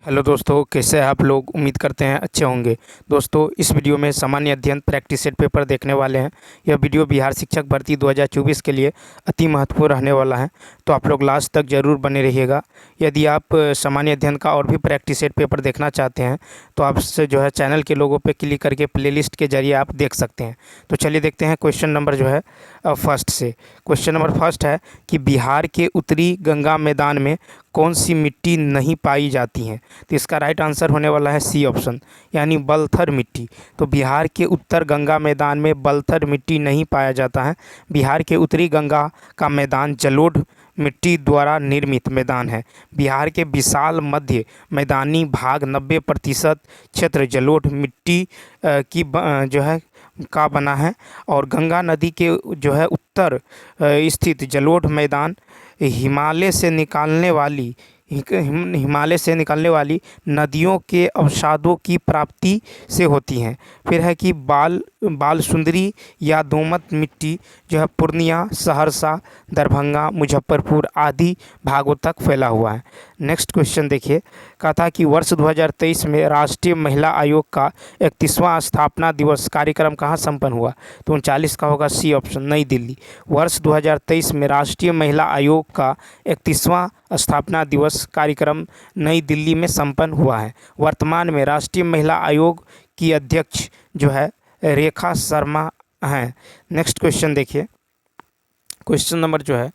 Hello दोस्तों, कैसे हैं आप लोग। उम्मीद करते हैं अच्छे होंगे। दोस्तों, इस वीडियो में सामान्य अध्ययन प्रैक्टिस सेट पेपर देखने वाले हैं। यह वीडियो बिहार शिक्षक भर्ती 2024 के लिए अति महत्वपूर्ण रहने वाला है, तो आप लोग लास्ट तक ज़रूर बने रहिएगा। यदि आप सामान्य अध्ययन का और भी प्रैक्टिस सेट पेपर देखना चाहते हैं तो आप जो है चैनल के लोगों पर क्लिक करके प्लेलिस्ट के जरिए आप देख सकते हैं। तो चलिए देखते हैं क्वेश्चन नंबर जो है फर्स्ट से। क्वेश्चन नंबर फर्स्ट है कि बिहार के उत्तरी गंगा मैदान में कौन सी मिट्टी नहीं पाई जाती हैं। तो इसका राइट आंसर होने वाला है सी ऑप्शन, यानी बलथर मिट्टी। तो बिहार के उत्तर गंगा मैदान में बलथर मिट्टी नहीं पाया जाता है। बिहार के उत्तरी गंगा का मैदान जलोढ़ मिट्टी द्वारा निर्मित मैदान है। बिहार के विशाल मध्य मैदानी भाग 90% क्षेत्र जलोढ़ मिट्टी की जो है का बना है। और गंगा नदी के जो है उत्तर स्थित जलोढ़ मैदान हिमालय से निकालने वाली नदियों के अवसादों की प्राप्ति से होती हैं। फिर है कि बाल सुंदरी या दोमट मिट्टी जो है पूर्णिया, सहरसा, दरभंगा, मुजफ्फरपुर आदि भागों तक फैला हुआ है। नेक्स्ट क्वेश्चन देखिए, कहा था कि वर्ष 2023 में राष्ट्रीय महिला आयोग का 31वां स्थापना दिवस कार्यक्रम कहाँ संपन्न हुआ। तो 39 का होगा सी ऑप्शन, नई दिल्ली। वर्ष 2023 में राष्ट्रीय महिला आयोग का 31वां स्थापना दिवस कार्यक्रम नई दिल्ली में संपन्न हुआ है। वर्तमान में राष्ट्रीय महिला आयोग की अध्यक्ष जो है रेखा शर्मा हैं। नेक्स्ट क्वेश्चन देखिए, क्वेश्चन नंबर जो है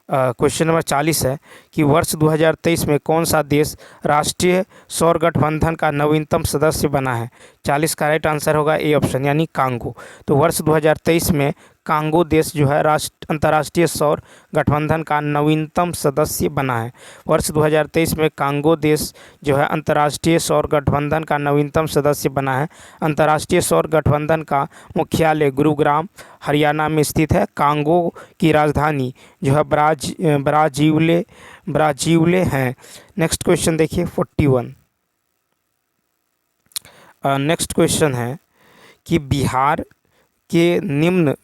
क्वेश्चन नंबर 40 है कि वर्ष 2023 में कौन सा देश राष्ट्रीय सौर गठबंधन का नवीनतम सदस्य बना है। 40 का राइट आंसर होगा ए ऑप्शन, यानी कांगो। तो वर्ष 2023 में कांगो देश जो है अंतर्राष्ट्रीय सौर गठबंधन का नवीनतम सदस्य बना है। वर्ष 2023 में कांगो देश जो है अंतर्राष्ट्रीय सौर गठबंधन का नवीनतम सदस्य बना है। अंतर्राष्ट्रीय सौर गठबंधन का मुख्यालय गुरुग्राम हरियाणा में स्थित है। कांगो की राजधानी जो है ब्राजीले हैं। नेक्स्ट क्वेश्चन देखिए 41। नेक्स्ट क्वेश्चन है कि बिहार के निम्न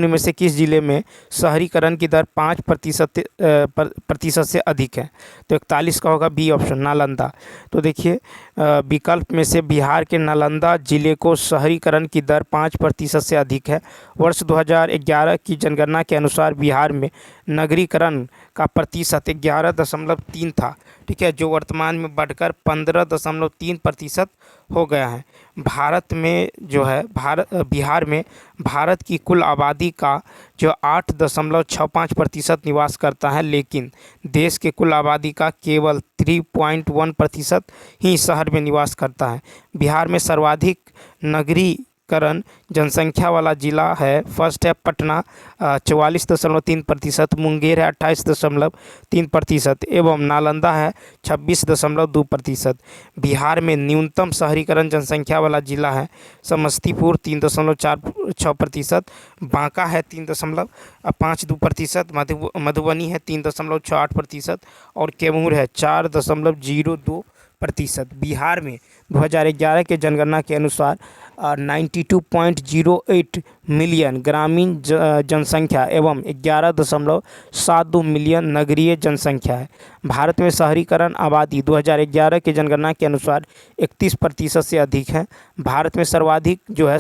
में से किस जिले में शहरीकरण की दर 5% से अधिक है। तो 41 का होगा बी ऑप्शन, नालंदा। तो देखिए विकल्प में से बिहार के नालंदा जिले को शहरीकरण की दर 5% से अधिक है। वर्ष 2011 की जनगणना के अनुसार बिहार में नगरीकरण का प्रतिशत 11.3 था, ठीक है, जो वर्तमान में बढ़कर 15.3% हो गया है। भारत में जो है बिहार में भारत की कुल आबादी का जो 8.65% निवास करता है, लेकिन देश के कुल आबादी का केवल 3.1% ही शहर में निवास करता है। बिहार में सर्वाधिक नगरीकरण जनसंख्या वाला जिला है, फर्स्ट है पटना 44.3%, मुंगेर है 28.3% एवं नालंदा है 26.2%। बिहार में न्यूनतम शहरीकरण जनसंख्या वाला जिला है समस्तीपुर 3.46%, बांका है 3.52%, मधुबनी है 3.68% और कैमूर है 4.02%। बिहार में 2011 के जनगणना के अनुसार 92.08 मिलियन ग्रामीण जनसंख्या एवं 11.72 मिलियन नगरीय जनसंख्या है। भारत में शहरीकरण आबादी 2011 के जनगणना के अनुसार 31% से अधिक है। भारत में सर्वाधिक जो है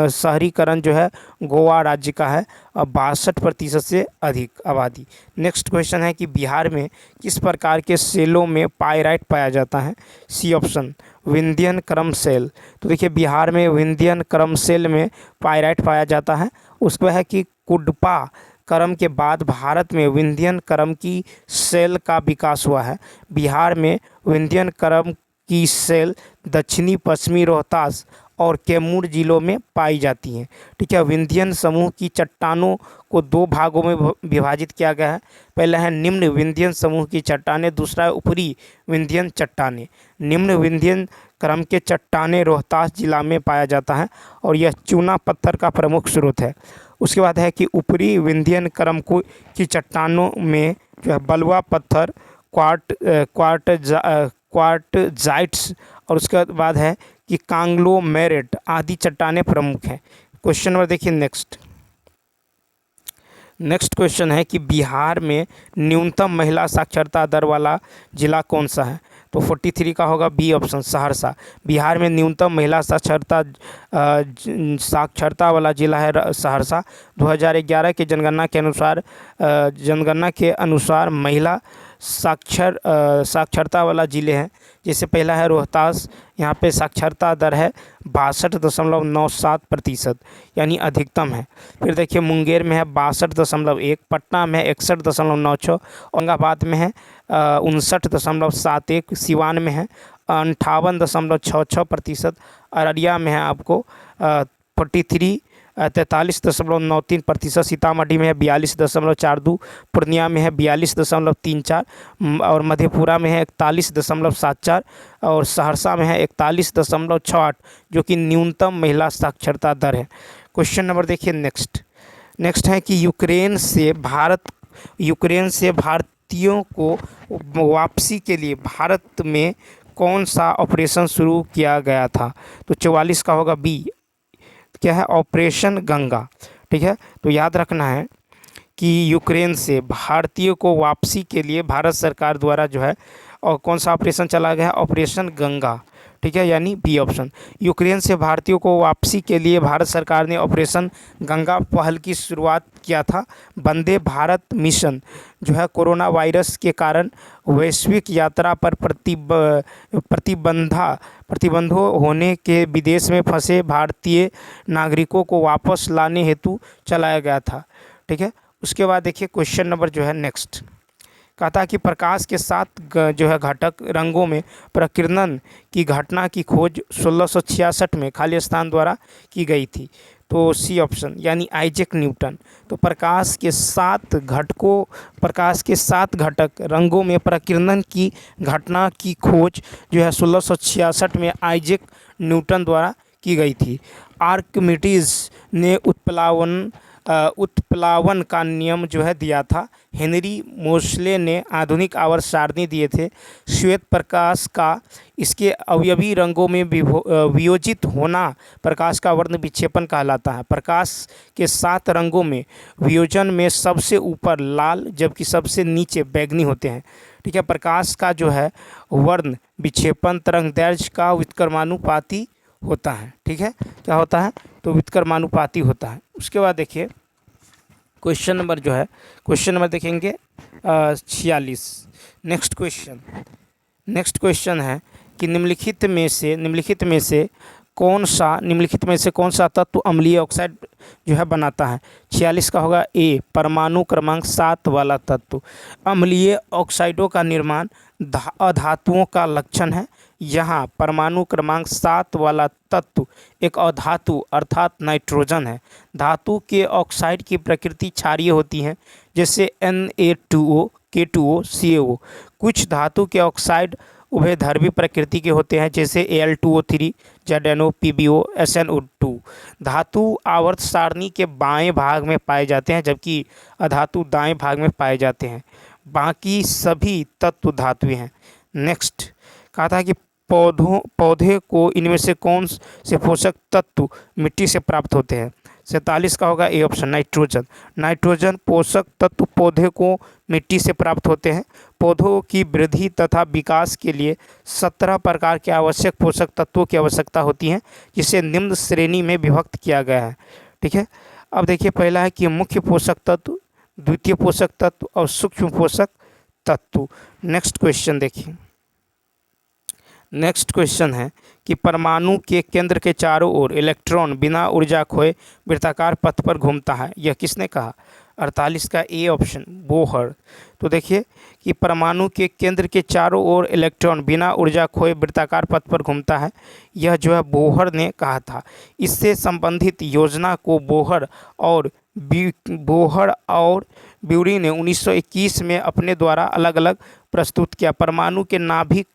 शहरीकरण जो है गोवा राज्य का है, 62% से अधिक आबादी। नेक्स्ट क्वेश्चन है कि बिहार में किस प्रकार के सेलों में पाइराइट पाया जाता है। सी ऑप्शन, विंध्यन क्रम सेल। तो देखिए बिहार में विंध्यन क्रम सेल में पाइराइट पाया जाता है। उसको है कि कुडपा क्रम के बाद भारत में विंध्यन क्रम की सेल का विकास हुआ है। बिहार में विंध्यन क्रम की सेल दक्षिणी पश्चिमी रोहतास और कैमूर जिलों में पाई जाती हैं, ठीक है। विंध्यन समूह की चट्टानों को दो भागों में विभाजित किया गया है। पहला है निम्न विंध्यन समूह की चट्टानें, दूसरा है ऊपरी विंध्यन चट्टानें। निम्न विंध्यन क्रम के चट्टानें रोहतास जिला में पाया जाता है और यह चूना पत्थर का प्रमुख स्रोत है। उसके बाद है कि ऊपरी विंध्यन क्रम की चट्टानों में जो है बलुआ पत्थर, क्वार्टजाइट्स और उसके बाद है कि कांग्लोमेरेट आदि चट्टानें प्रमुख हैं। क्वेश्चन नंबर देखिए नेक्स्ट, नेक्स्ट क्वेश्चन है कि बिहार में न्यूनतम महिला साक्षरता दर वाला जिला कौन सा है? तो 43 का होगा बी ऑप्शन, सहरसा। बिहार में न्यूनतम महिला साक्षरता वाला जिला है सहरसा। 2011 की जनगणना के अनुसार महिला साक्षरता वाला जिले हैं। जैसे पहला है रोहतास, यहाँ पे साक्षरता दर है 62.97%, यानी अधिकतम है। फिर देखिए मुंगेर में है 62.1, पटना में 61.96, औरंगाबाद में है 59.71, सिवान में है 58.66%, अररिया में है आपको 43.93%, सीतामढ़ी में है 42.42, पूर्णिया में है 42.34, और मधेपुरा में है 41.74, और सहरसा में है 41.68, जो कि न्यूनतम महिला साक्षरता दर है। क्वेश्चन नंबर देखिए नेक्स्ट है कि यूक्रेन से भारतीयों को वापसी के लिए भारत में कौन सा ऑपरेशन शुरू किया गया था? तो 44 का होगा बी, क्या है? ऑपरेशन गंगा। ठीक है, तो याद रखना है कि यूक्रेन से भारतीयों को वापसी के लिए भारत सरकार द्वारा जो है और कौन सा ऑपरेशन चला गया है? ऑपरेशन गंगा। ठीक है, यानी बी ऑप्शन। यूक्रेन से भारतीयों को वापसी के लिए भारत सरकार ने ऑपरेशन गंगा पहल की शुरुआत किया था। वंदे भारत मिशन जो है कोरोना वायरस के कारण वैश्विक यात्रा पर प्रतिबंधों होने के विदेश में फंसे भारतीय नागरिकों को वापस लाने हेतु चलाया गया था। ठीक है, उसके बाद देखिए क्वेश्चन नंबर जो है नेक्स्ट, कहता कि प्रकाश के 7 जो है घटक रंगों में प्रकीर्णन की घटना की खोज 1666 में खाली स्थान द्वारा की गई थी। तो सी ऑप्शन, यानी आइजैक न्यूटन। तो प्रकाश के 7 घटक रंगों में प्रकीर्णन की घटना की खोज जो है 1666 में आइजैक न्यूटन द्वारा की गई थी। आर्किमिडीज ने उत्प्लावन का नियम जो है दिया था। हेनरी मोसले ने आधुनिक आवर्त सारणी दिए थे। श्वेत प्रकाश का इसके अवयवी रंगों में वियोजित होना प्रकाश का वर्ण विक्षेपण कहलाता है। प्रकाश के 7 रंगों में वियोजन में सबसे ऊपर लाल जबकि सबसे नीचे बैंगनी होते हैं। ठीक है, प्रकाश का जो है वर्ण विक्षेपण तरंगदैर्घ्य का व्युत्क्रमानुपाती होता है। ठीक है, क्या होता है? तो व्युत्क्रमानुपाती होता है। उसके बाद देखिए क्वेश्चन नंबर देखेंगे 46। नेक्स्ट क्वेश्चन है कि निम्नलिखित में से कौन सा तत्व अम्लीय ऑक्साइड जो है बनाता है? 46 का होगा ए, परमाणु क्रमांक 7 वाला तत्व। अम्लीय ऑक्साइडों का निर्माण अधातुओं का लक्षण है। यहाँ परमाणु क्रमांक 7 वाला तत्व एक अधातु अर्थात नाइट्रोजन है। धातु के ऑक्साइड की प्रकृति क्षारीय होती है, जैसे Na2O, K2O, CaO। कुछ धातु के ऑक्साइड उभयधर्मी प्रकृति के होते हैं, जैसे Al2O3, ZnO, PbO, SnO2। धातु आवर्त सारणी के बाएं भाग में पाए जाते हैं जबकि अधातु दाएं भाग में पाए जाते हैं। बाकी सभी तत्व धातुएं हैं। नेक्स्ट कहा था कि पौधे को इनमें से कौन से पोषक तत्व मिट्टी से प्राप्त होते हैं? 47 का होगा ए ऑप्शन, नाइट्रोजन पोषक तत्व पौधे को मिट्टी से प्राप्त होते हैं। पौधों की वृद्धि तथा विकास के लिए 17 प्रकार के आवश्यक पोषक तत्वों की आवश्यकता होती है, जिसे निम्न श्रेणी में विभक्त किया गया है। ठीक है, अब देखिए पहला है कि मुख्य पोषक तत्व, द्वितीय पोषक तत्व और सूक्ष्म पोषक तत्व। नेक्स्ट क्वेश्चन है कि परमाणु के केंद्र के चारों ओर इलेक्ट्रॉन बिना ऊर्जा खोए वृत्ताकार पथ पर घूमता है। यह किसने कहा? 48 का ए ऑप्शन, बोहर। तो देखिए कि परमाणु के केंद्र के चारों ओर इलेक्ट्रॉन बिना ऊर्जा खोए वृत्ताकार पथ पर घूमता है, यह जो है बोहर ने कहा था। इससे संबंधित योजना को बोहर और ब्यूरी ने 1921 में अपने द्वारा अलग अलग प्रस्तुत किया। परमाणु के नाभिक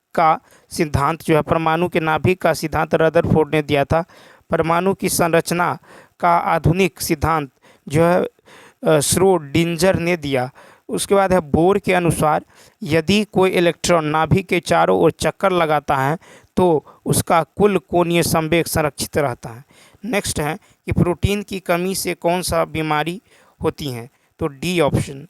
का सिद्धांत रदरफोर्ड ने दिया था। परमाणु की संरचना का आधुनिक सिद्धांत जो है श्रोडिंगर ने दिया। उसके बाद है बोर के अनुसार यदि कोई इलेक्ट्रॉन नाभिक के चारों ओर चक्कर लगाता है तो उसका कुल कोणीय संवेग संरक्षित रहता है। नेक्स्ट है कि प्रोटीन की कमी से कौन सा बीमारी होती है? तो डी ऑप्शन।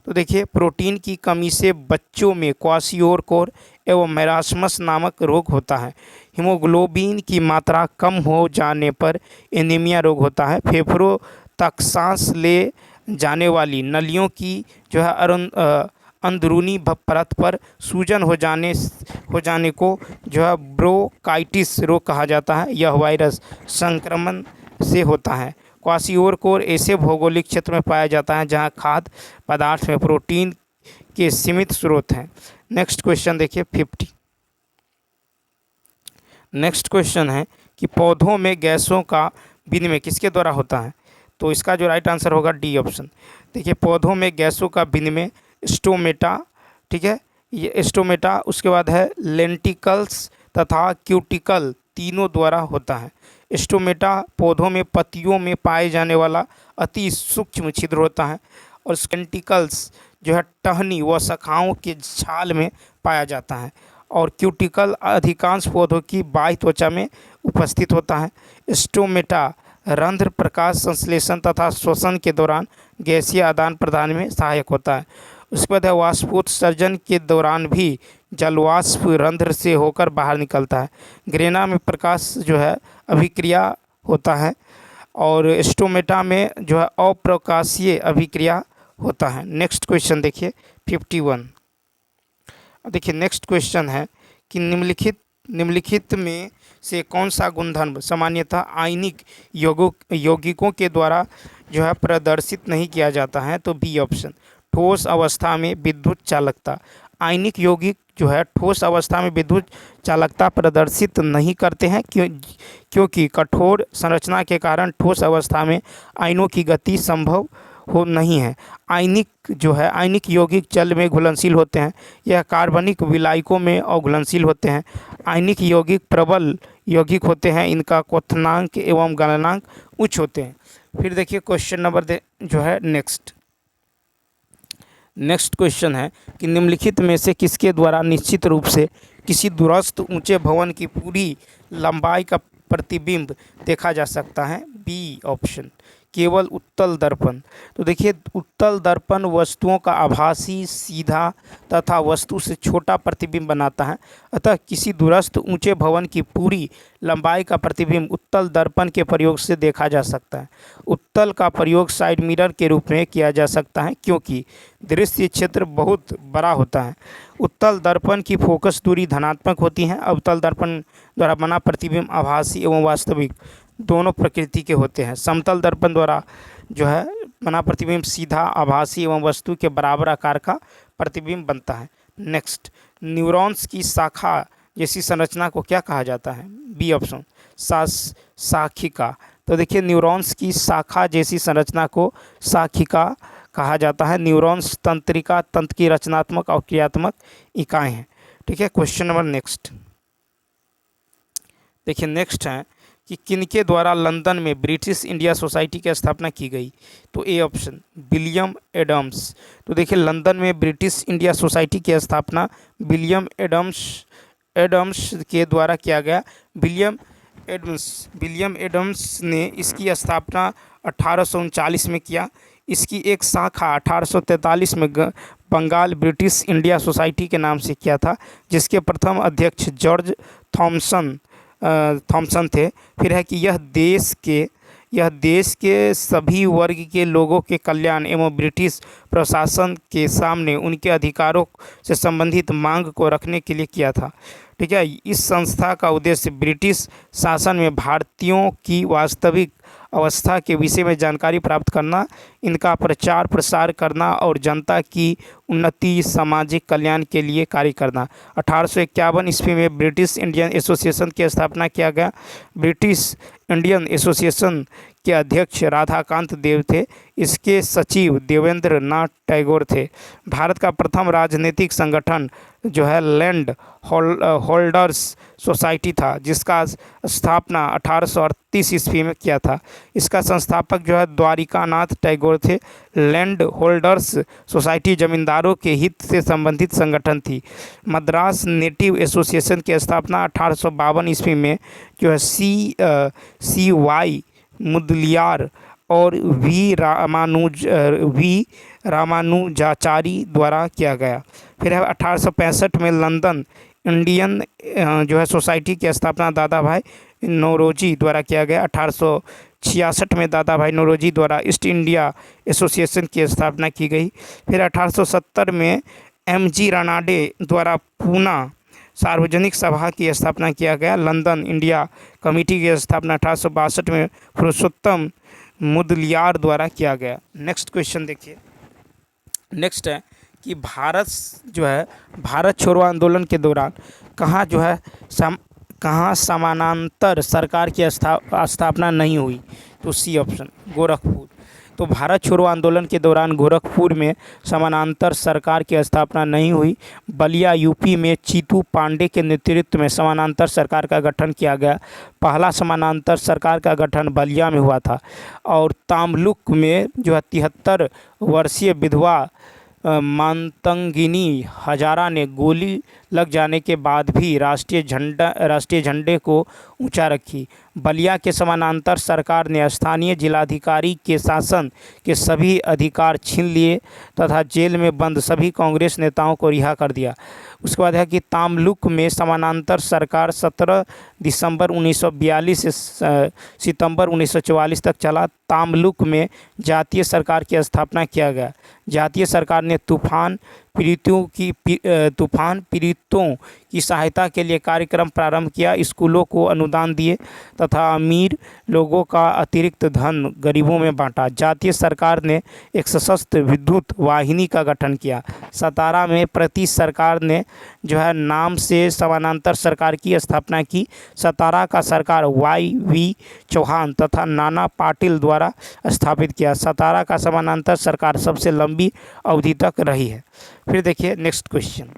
तो देखिए प्रोटीन की कमी से बच्चों में क्वाशियोरकोर एवं मैरास्मस नामक रोग होता है। हीमोग्लोबिन की मात्रा कम हो जाने पर एनीमिया रोग होता है। फेफड़ों तक सांस ले जाने वाली नलियों की जो है अंदरूनी परत पर सूजन हो जाने को जो है ब्रोंकाइटिस रोग कहा जाता है। यह वायरस संक्रमण से होता है। क्वाशियोरकोर ऐसे भौगोलिक क्षेत्र में पाया जाता है जहां खाद्य पदार्थ में प्रोटीन के सीमित स्रोत हैं। नेक्स्ट क्वेश्चन देखिए 50। नेक्स्ट क्वेश्चन है कि पौधों में गैसों का विनिमय किसके द्वारा होता है? तो इसका जो राइट आंसर होगा डी ऑप्शन। देखिए पौधों में गैसों का विनिमय स्टोमेटा, ठीक है, ये स्टोमेटा, उसके बाद है लेंटिकल्स तथा क्यूटिकल तीनों द्वारा होता है। स्टोमेटा पौधों में पत्तियों में पाए जाने वाला अति सूक्ष्म छिद्र होता है और स्केंटिकल्स जो है टहनी व शाखाओं के छाल में पाया जाता है और क्यूटिकल अधिकांश पौधों की बाह्य त्वचा में उपस्थित होता है। स्टोमेटा रंध्र प्रकाश संश्लेषण तथा श्वसन के दौरान गैसीय आदान प्रदान में सहायक होता है। उसके बाद है वाष्पोत्सर्जन के दौरान भी जलवाष्प रंध्र से होकर बाहर निकलता है। ग्रेना में प्रकाश जो है अभिक्रिया होता है और स्टोमेटा में जो है अप्रकाशीय अभिक्रिया होता है। नेक्स्ट क्वेश्चन देखिए 51। देखिए नेक्स्ट क्वेश्चन है कि निम्नलिखित में से कौन सा गुणधर्म सामान्यतः आयनिक यौगिकों के द्वारा जो है प्रदर्शित नहीं किया जाता है? तो बी ऑप्शन। ठोस अवस्था में विद्युत चालकता। आयनिक यौगिक जो है ठोस अवस्था में विद्युत चालकता प्रदर्शित नहीं करते हैं क्योंकि कठोर संरचना के कारण ठोस अवस्था में आयनों की गति संभव हो नहीं है। आयनिक यौगिक जल में घुलनशील होते हैं। यह कार्बनिक विलायकों में अघुलनशील होते हैं। आयनिक यौगिक प्रबल यौगिक होते हैं। इनका क्वथनांक एवं गलनांक उच्च होते हैं। फिर देखिए क्वेश्चन नंबर जो है नेक्स्ट क्वेश्चन है कि निम्नलिखित में से किसके द्वारा निश्चित रूप से किसी दूरस्थ ऊंचे भवन की पूरी लंबाई का प्रतिबिंब देखा जा सकता है? B option. केवल उत्तल दर्पण। तो देखिए उत्तल दर्पण वस्तुओं का आभासी सीधा तथा वस्तु से छोटा प्रतिबिंब बनाता है। अतः किसी दूरस्थ ऊंचे भवन की पूरी लंबाई का प्रतिबिंब उत्तल दर्पण के प्रयोग से देखा जा सकता है। उत्तल का प्रयोग साइड मिरर के रूप में किया जा सकता है क्योंकि दृश्य क्षेत्र बहुत बड़ा होता है। उत्तल दर्पण की फोकस दूरी धनात्मक होती है। अवतल दर्पण द्वारा बना प्रतिबिंब आभासी एवं वास्तविक दोनों प्रकृति के होते हैं। समतल दर्पण द्वारा जो है बना प्रतिबिंब सीधा आभासी एवं वस्तु के बराबर आकार का प्रतिबिंब बनता है। नेक्स्ट, न्यूरॉन्स की शाखा जैसी संरचना को क्या कहा जाता है? B option. शाखिका। तो देखिए न्यूरॉन्स की शाखा जैसी संरचना को शाखिका कहा जाता है। न्यूरॉन्स तंत्रिका तंत्र की रचनात्मक और क्रियात्मक इकाई हैं। ठीक है। क्वेश्चन नंबर नेक्स्ट देखिए नेक्स्ट है कि किनके द्वारा लंदन में ब्रिटिश इंडिया सोसाइटी की स्थापना की गई? तो ए ऑप्शन विलियम एडम्स। तो देखिए लंदन में ब्रिटिश इंडिया सोसाइटी की स्थापना विलियम एडम्स के द्वारा किया गया। विलियम एडम्स ने इसकी स्थापना 1839 में किया। इसकी एक शाखा 1843 में बंगाल ब्रिटिश इंडिया सोसाइटी के नाम से किया था, जिसके प्रथम अध्यक्ष जॉर्ज थॉमसन थे। फिर है कि यह देश के सभी वर्ग के लोगों के कल्याण एवं ब्रिटिश प्रशासन के सामने उनके अधिकारों से संबंधित मांग को रखने के लिए किया था। ठीक है। इस संस्था का उद्देश्य ब्रिटिश शासन में भारतीयों की वास्तविक अवस्था के विषय में जानकारी प्राप्त करना, इनका प्रचार प्रसार करना और जनता की उन्नति सामाजिक कल्याण के लिए कार्य करना। 1851 ईस्वी में ब्रिटिश इंडियन एसोसिएशन की स्थापना किया गया। ब्रिटिश इंडियन एसोसिएशन के अध्यक्ष राधाकांत देव थे। इसके सचिव देवेंद्र नाथ टैगोर थे। भारत का प्रथम राजनीतिक संगठन जो है लैंड होल्डर्स सोसाइटी था, जिसका स्थापना 1838 ईस्वी में किया था। इसका संस्थापक जो है द्वारिका नाथ टैगोर थे। लैंड होल्डर्स सोसाइटी जमींदारों के हित से संबंधित संगठन थी। मद्रास नेटिव एसोसिएशन की स्थापना 1852 ईस्वी में जो है सी वाई मुदलियार और वी रामानुजाचारी द्वारा किया गया। फिर है 1865 में लंदन इंडियन जो है सोसाइटी की स्थापना दादा भाई नौरोजी द्वारा किया गया। 1866 में दादा भाई नौरोजी द्वारा ईस्ट इंडिया एसोसिएशन की स्थापना की गई। फिर 1870 में MG रानाडे द्वारा पूना सार्वजनिक सभा की स्थापना किया गया। लंदन इंडिया कमेटी की स्थापना 1862 में पुरुषोत्तम मुदलियार द्वारा किया गया। नेक्स्ट क्वेश्चन देखिए। नेक्स्ट है कि भारत छोड़ो आंदोलन के दौरान कहाँ जो है कहाँ समानांतर सरकार की स्थापना नहीं हुई? तो सी ऑप्शन गोरखपुर। तो भारत छोड़ो आंदोलन के दौरान गोरखपुर में समानांतर सरकार की स्थापना नहीं हुई। बलिया यूपी में चीतू पांडे के नेतृत्व में समानांतर सरकार का गठन किया गया। पहला समानांतर सरकार का गठन बलिया में हुआ था। और तामलुक में जो है 73 वर्षीय विधवा मातंगिनी हजारा ने गोली लग जाने के बाद भी राष्ट्रीय झंडे को ऊंचा रखी। बलिया के समानांतर सरकार ने स्थानीय जिलाधिकारी के शासन के सभी अधिकार छीन लिए तथा जेल में बंद सभी कांग्रेस नेताओं को रिहा कर दिया। उसके बाद है कि तामलुक में समानांतर सरकार 17 दिसंबर 1942 से सितंबर 1944 तक चला। तामलुक में जातीय सरकार की स्थापना किया गया। जातीय सरकार ने तूफान पीड़ितों की सहायता के लिए कार्यक्रम प्रारंभ किया। स्कूलों को अनुदान दिए तथा अमीर लोगों का अतिरिक्त धन गरीबों में बांटा। जातीय सरकार ने एक सशस्त्र विद्युत वाहिनी का गठन किया। सतारा में प्रति सरकार ने जो है नाम से समानांतर सरकार की स्थापना की। सतारा का सरकार YV चौहान तथा नाना पाटिल द्वारा स्थापित किया। सतारा का समानांतर सरकार सबसे लंबी अवधि तक रही है। फिर देखिए नेक्स्ट क्वेश्चन।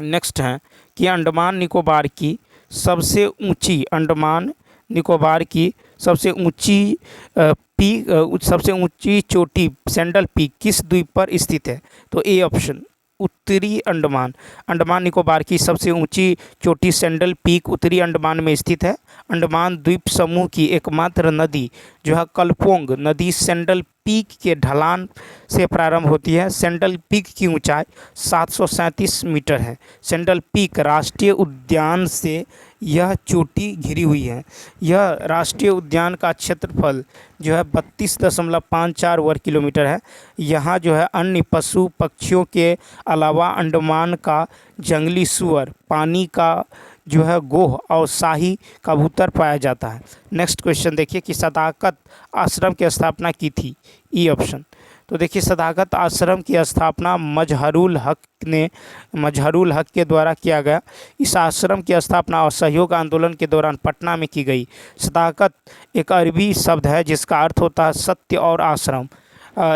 नेक्स्ट है कि अंडमान निकोबार की सबसे ऊंची चोटी सैंडल पीक किस द्वीप पर स्थित है? तो ए ऑप्शन उत्तरी अंडमान निकोबार की सबसे ऊंची चोटी सैंडल पीक उत्तरी अंडमान में स्थित है। अंडमान द्वीप समूह की एकमात्र नदी जो है कलपोंग नदी सैंडल पीक के ढलान से प्रारंभ होती है। सैंडल पीक की ऊंचाई 737 मीटर है। सैंडल पीक राष्ट्रीय उद्यान से यह चोटी घिरी हुई है। यह राष्ट्रीय उद्यान का क्षेत्रफल जो है 32.54 वर्ग किलोमीटर है। यहाँ जो है अन्य पशु पक्षियों के अलावा अंडमान का जंगली सूअर, पानी का जो है गोह और शाही कबूतर पाया जाता है। नेक्स्ट क्वेश्चन देखिए कि सदाकत आश्रम की स्थापना की थी? E option. तो देखिए सदाकत आश्रम की स्थापना मजहरुल हक के द्वारा किया गया। इस आश्रम की स्थापना असहयोग आंदोलन के दौरान पटना में की गई। सदाकत एक अरबी शब्द है जिसका अर्थ होता है सत्य और आश्रम।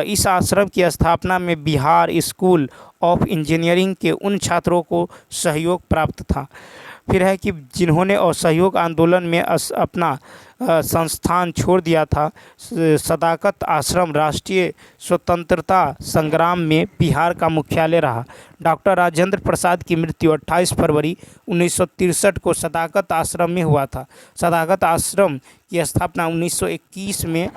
इस आश्रम की स्थापना में बिहार स्कूल ऑफ इंजीनियरिंग के उन छात्रों को सहयोग प्राप्त था। फिर है कि जिन्होंने असहयोग आंदोलन में अपना संस्थान छोड़ दिया था। सदाकत आश्रम राष्ट्रीय स्वतंत्रता संग्राम में बिहार का मुख्यालय रहा। डॉक्टर राजेंद्र प्रसाद की मृत्यु 28 फरवरी 1963 को सदाकत आश्रम में हुआ था। सदाकत आश्रम की स्थापना 1921 में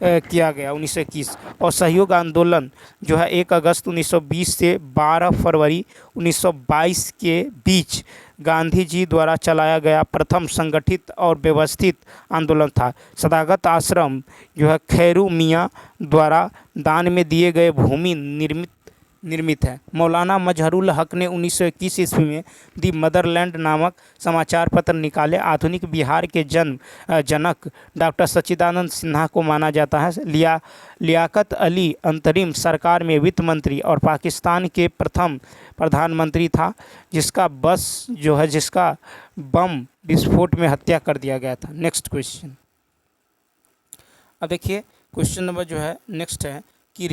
किया गया 1921। और सहयोग आंदोलन जो है 1 अगस्त 1920 से 12 फरवरी 1922 के बीच गांधी जी द्वारा चलाया गया प्रथम संगठित और व्यवस्थित आंदोलन था। सदाकत आश्रम जो है खैरू मियाँ द्वारा दान में दिए गए भूमि निर्मित है। मौलाना मजहरुल हक ने 1921 ईस्वी में दी मदरलैंड नामक समाचार पत्र निकाले। आधुनिक बिहार के जनक डॉक्टर सच्चिदानंद सिन्हा को माना जाता है। लियाकत अली अंतरिम सरकार में वित्त मंत्री और पाकिस्तान के प्रथम प्रधानमंत्री था जिसका बम विस्फोट में हत्या कर दिया गया था। Next question. अब देखिए क्वेश्चन नंबर जो है नेक्स्ट है कि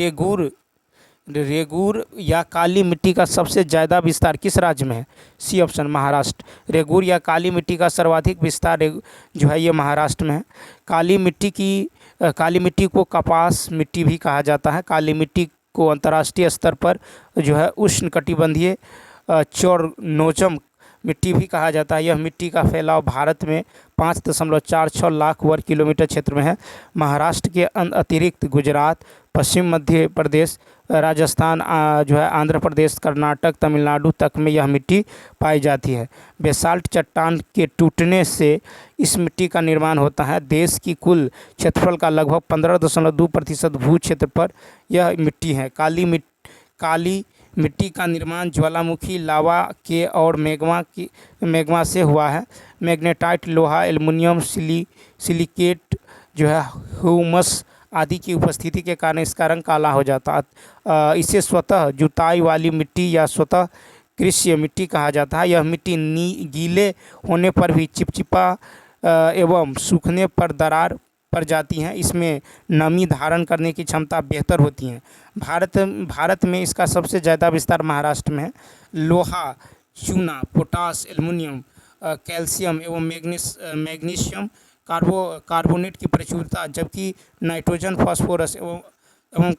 रेगूर या काली मिट्टी का सबसे ज़्यादा विस्तार किस राज्य में है? C option Maharashtra. रेगूर या काली मिट्टी का सर्वाधिक विस्तार जो है ये महाराष्ट्र में है। काली मिट्टी को कपास मिट्टी भी कहा जाता है। काली मिट्टी को अंतर्राष्ट्रीय स्तर पर जो है उष्णकटिबंधीय चोरनोजम मिट्टी भी कहा जाता है। यह मिट्टी का फैलाव भारत में 5.46 लाख वर्ग किलोमीटर क्षेत्र में है। महाराष्ट्र के अतिरिक्त गुजरात, पश्चिम मध्य प्रदेश, राजस्थान, जो है आंध्र प्रदेश, कर्नाटक, तमिलनाडु तक में यह मिट्टी पाई जाती है। बेसाल्ट चट्टान के टूटने से इस मिट्टी का निर्माण होता है। देश की कुल क्षेत्रफल का लगभग 15.2% भू क्षेत्र पर यह मिट्टी है। काली मिट्टी का निर्माण ज्वालामुखी लावा के और मैग्मा से हुआ है। मैग्नेटाइट, लोहा, एल्युमिनियम, सिलिकेट, जो है ह्यूमस आदि की उपस्थिति के कारण इसका रंग काला हो जाता है। इसे स्वतः जुताई वाली मिट्टी या स्वतः कृषि मिट्टी कहा जाता है। यह मिट्टी गीले होने पर भी चिपचिपा एवं सूखने पर दरार पड़ जाती हैं। इसमें नमी धारण करने की क्षमता बेहतर होती है। भारत में इसका सबसे ज़्यादा विस्तार महाराष्ट्र में है। लोहा, चूना, पोटास, एल्युमिनियम, कैल्शियम एवं मैग्नीशियम कार्बोनेट की प्रचुरता, जबकि नाइट्रोजन, फास्फोरस एवं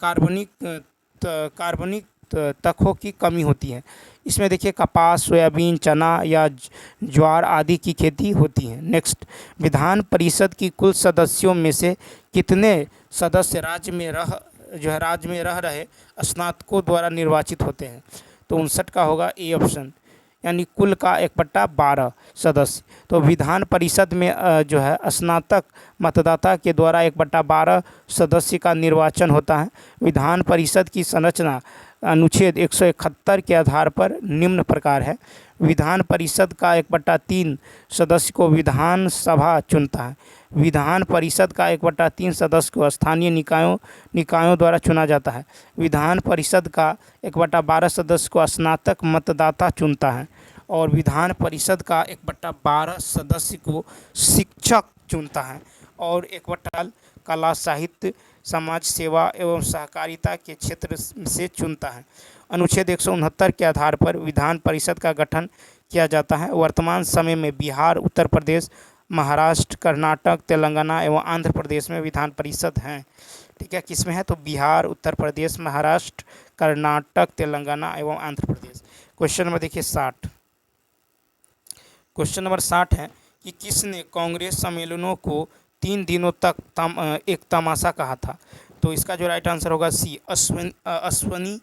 कार्बनिक तत्वों की कमी होती है। इसमें देखिए कपास, सोयाबीन, चना या ज्वार आदि की खेती होती है। नेक्स्ट, विधान परिषद की कुल सदस्यों में से कितने सदस्य राज्य में रह रहे स्नातकों द्वारा निर्वाचित होते हैं? तो 59 का होगा ए ऑप्शन, यानी कुल का 1/12 सदस्य। तो विधान परिषद में जो है स्नातक मतदाता के द्वारा 1/12 सदस्य का निर्वाचन होता है। विधान परिषद की संरचना अनुच्छेद 171 के आधार पर निम्न प्रकार है। विधान परिषद का 1/3 सदस्य को विधानसभा चुनता है। विधान परिषद का 1/3 सदस्य को स्थानीय निकायों द्वारा चुना जाता है। विधान परिषद का 1/12 सदस्य को स्नातक मतदाता चुनता है और विधान परिषद का 1/12 सदस्य को शिक्षक चुनता है और 1/12 कला, साहित्य, समाज सेवा एवं सहकारिता के क्षेत्र से चुनता है। अनुच्छेद 169 के आधार पर विधान परिषद का गठन किया जाता है। वर्तमान समय में बिहार, उत्तर प्रदेश, महाराष्ट्र, कर्नाटक, तेलंगाना एवं आंध्र प्रदेश में विधान परिषद हैं। ठीक है, किसमें है? तो बिहार, उत्तर प्रदेश, महाराष्ट्र, कर्नाटक, तेलंगाना एवं आंध्र प्रदेश। क्वेश्चन नंबर देखिए 60। क्वेश्चन नंबर 60 है कि किसने कांग्रेस सम्मेलनों को 3 दिनों तक एक तमाशा कहा था? तो इसका जो राइट आंसर होगा सी, अश्विनी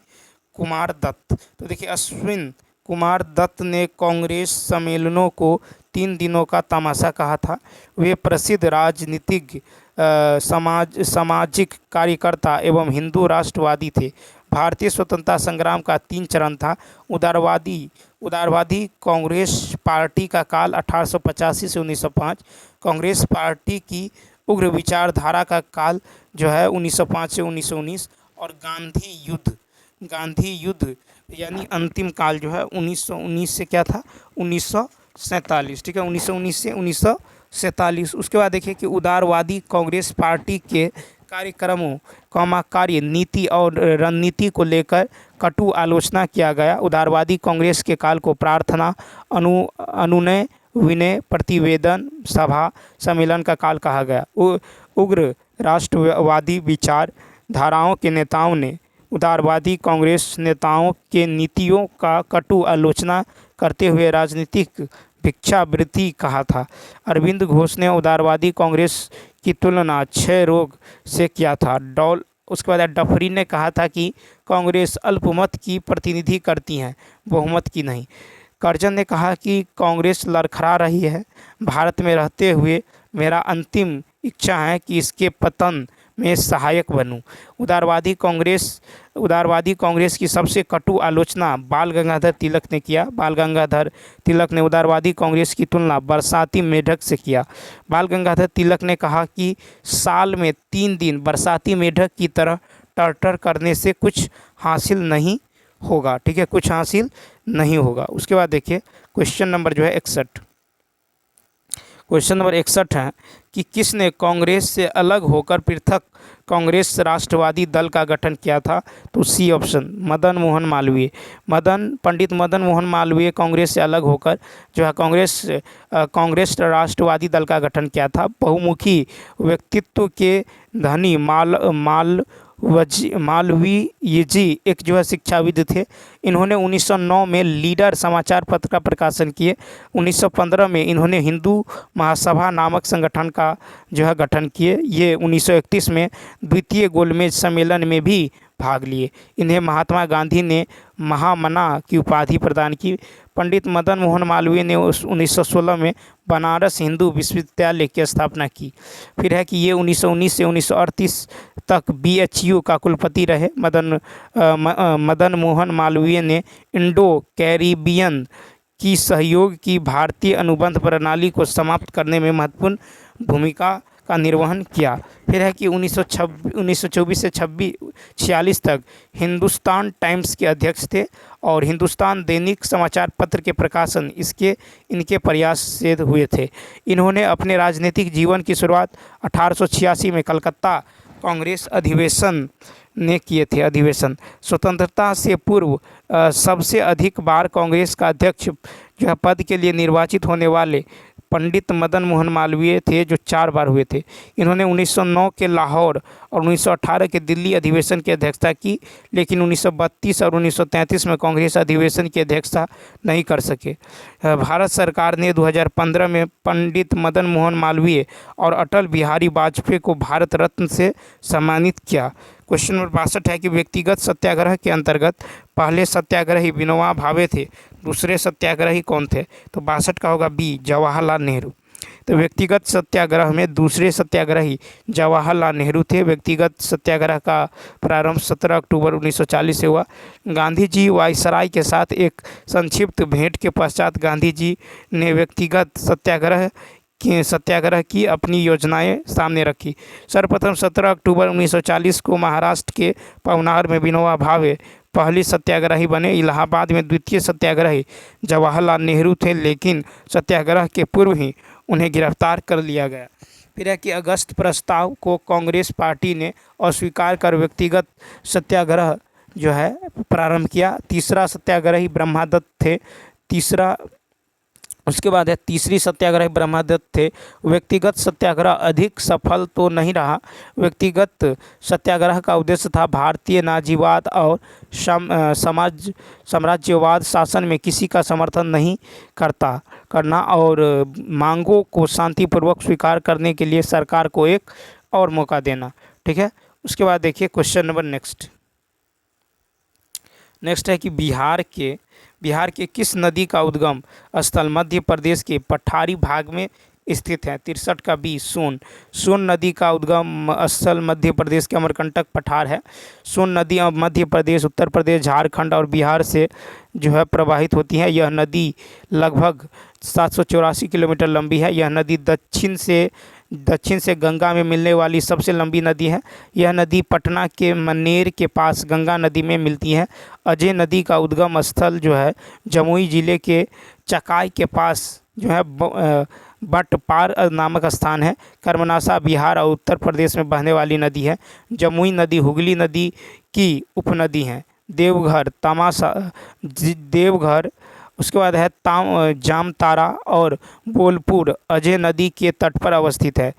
कुमार दत्त। तो देखिए अश्विन कुमार दत्त ने कांग्रेस सम्मेलनों को 3 दिनों का तमाशा कहा था। वे प्रसिद्ध राजनीतिज्ञ, सामाजिक कार्यकर्ता एवं हिंदू राष्ट्रवादी थे। भारतीय स्वतंत्रता संग्राम का 3 चरण था। उदारवादी कांग्रेस पार्टी का काल 1885 से 1905, कांग्रेस पार्टी की उग्र विचारधारा का काल जो है 1905 से 1919 और गांधी युद्ध यानी अंतिम काल जो है 1919 से क्या था? 1947। ठीक है, 1919 से 1947। उसके बाद देखिए कि उदारवादी कांग्रेस पार्टी के कार्यक्रमों, कार्य नीति और रणनीति को लेकर कटु आलोचना किया गया। उदारवादी कांग्रेस के काल को प्रार्थना, अनुनय, विनय, प्रतिवेदन, सभा, सम्मेलन का काल कहा गया। उग्र राष्ट्रवादी विचार धाराओं के नेताओं ने उदारवादी कांग्रेस नेताओं के नीतियों का कटु आलोचना करते हुए राजनीतिक भिक्षावृत्ति कहा था। अरविंद घोष ने उदारवादी कांग्रेस की तुलना क्षय रोग से किया था। उसके बाद डफरी ने कहा था कि कांग्रेस अल्पमत की प्रतिनिधि करती है, बहुमत की नहीं। कर्जन ने कहा कि कांग्रेस लड़खड़ा रही है। भारत में रहते हुए मेरा अंतिम इच्छा है कि इसके पतन में सहायक बनूं। उदारवादी कांग्रेस की सबसे कटु आलोचना बाल गंगाधर तिलक ने किया। बाल गंगाधर तिलक ने उदारवादी कांग्रेस की तुलना बरसाती मेढक से किया। बाल गंगाधर तिलक ने कहा कि साल में 3 दिन बरसाती मेढक की तरह टर्टर करने से कुछ हासिल नहीं होगा। ठीक है, कुछ हासिल नहीं होगा। उसके बाद देखिए क्वेश्चन नंबर जो है 61। क्वेश्चन नंबर 61 है कि किसने कांग्रेस से अलग होकर पृथक कांग्रेस राष्ट्रवादी दल का गठन किया था? तो सी ऑप्शन, मदन मोहन मालवीय। पंडित मदन मोहन मालवीय कांग्रेस से अलग होकर जो है कांग्रेस राष्ट्रवादी दल का गठन किया था। बहुमुखी व्यक्तित्व के धनी मालवीय जी एक जो है शिक्षाविद थे। इन्होंने 1909 में लीडर समाचार पत्र का प्रकाशन किए। 1915 में इन्होंने हिंदू महासभा नामक संगठन का जो है गठन किए। ये 1931 में द्वितीय गोलमेज सम्मेलन में भी भाग लिए। इन्हें महात्मा गांधी ने महामना की उपाधि प्रदान की। पंडित मदन मोहन मालवीय ने 1916 में बनारस हिंदू विश्वविद्यालय की स्थापना की। फिर है कि ये 1919 से 1938 तक BHU का कुलपति रहे। मदन मोहन मालवीय ने इंडो कैरिबियन की सहयोग की भारतीय अनुबंध प्रणाली को समाप्त करने में महत्वपूर्ण भूमिका का निर्वहन किया। फिर है कि 1924 से 46 तक हिंदुस्तान टाइम्स के अध्यक्ष थे और हिंदुस्तान दैनिक समाचार पत्र के प्रकाशन इनके प्रयास से हुए थे। इन्होंने अपने राजनीतिक जीवन की शुरुआत 1886 में कलकत्ता कांग्रेस अधिवेशन ने किए थे। स्वतंत्रता से पूर्व सबसे अधिक बार कांग्रेस का अध्यक्ष जो है पद के लिए निर्वाचित होने वाले पंडित मदन मोहन मालवीय थे, जो 4 बार हुए थे। इन्होंने 1909 के लाहौर और 1918 के दिल्ली अधिवेशन की अध्यक्षता की, लेकिन 1932 और 1933 में कांग्रेस अधिवेशन की अध्यक्षता नहीं कर सके। भारत सरकार ने 2015 में पंडित मदन मोहन मालवीय और अटल बिहारी वाजपेयी को भारत रत्न से सम्मानित किया। क्वेश्चन नंबर 62 है कि व्यक्तिगत सत्याग्रह के अंतर्गत पहले सत्याग्रही विनोबा भावे थे, दूसरे सत्याग्रही कौन थे? तो 62 का होगा बी, जवाहरलाल नेहरू। तो व्यक्तिगत सत्याग्रह में दूसरे सत्याग्रही जवाहरलाल नेहरू थे। व्यक्तिगत सत्याग्रह का प्रारंभ 17 अक्टूबर 1940 से हुआ। गांधी जी वायसराय के साथ एक संक्षिप्त भेंट के पश्चात गांधी जी ने व्यक्तिगत सत्याग्रह की अपनी योजनाएं सामने रखी। सर्वप्रथम 17 अक्टूबर 1940 को महाराष्ट्र के पवनार में विनोबा भावे पहली सत्याग्रही बने। इलाहाबाद में द्वितीय सत्याग्रही जवाहरलाल नेहरू थे, लेकिन सत्याग्रह के पूर्व ही उन्हें गिरफ्तार कर लिया गया। फिर है कि अगस्त प्रस्ताव को कांग्रेस पार्टी ने अस्वीकार कर व्यक्तिगत सत्याग्रह जो है प्रारंभ किया। तीसरा सत्याग्रही ब्रह्मदत्त थे। उसके बाद है तीसरी सत्याग्रही ब्रह्मदत्त थे। व्यक्तिगत सत्याग्रह अधिक सफल तो नहीं रहा। व्यक्तिगत सत्याग्रह का उद्देश्य था भारतीय नाजीवाद और साम्राज्यवाद शासन में किसी का समर्थन नहीं करना और मांगों को शांतिपूर्वक स्वीकार करने के लिए सरकार को एक और मौका देना। ठीक है, उसके बाद देखिए क्वेश्चन नंबर नेक्स्ट है कि बिहार के किस नदी का उद्गम स्थल मध्य प्रदेश के पठारी भाग में स्थित है? 63 का बी, सोन नदी का उद्गम स्थल मध्य प्रदेश के अमरकंटक पठार है। सोन नदी मध्य प्रदेश, उत्तर प्रदेश, झारखंड और बिहार से जो है प्रवाहित होती है। यह नदी लगभग 784 किलोमीटर लंबी है। यह नदी दक्षिण से गंगा में मिलने वाली सबसे लंबी नदी है। यह नदी पटना के मनेर के पास गंगा नदी में मिलती है। अजय नदी का उद्गम स्थल जो है जमुई जिले के चकाई के पास जो है बटपार नामक स्थान है। कर्मनाशा बिहार और उत्तर प्रदेश में बहने वाली नदी है। जमुई नदी हुगली नदी की उपनदी है। देवघर उसके बाद है जामतारा और बोलपुर अजय नदी के तट पर अवस्थित है।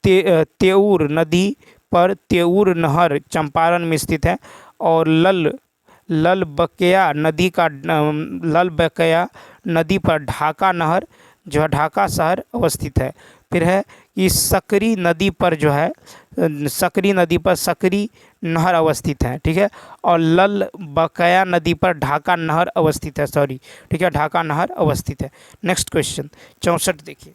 तेऊर नदी पर तेऊर नहर चंपारण में स्थित है और ललबकया नदी पर ढाका नहर जो है ढाका शहर अवस्थित है। फिर है कि सकरी नदी पर सकरी नहर अवस्थित है। ठीक है, और ललबकया नदी पर ढाका नहर अवस्थित है। ठीक है, ढाका नहर अवस्थित है। नेक्स्ट क्वेश्चन 64 देखिए।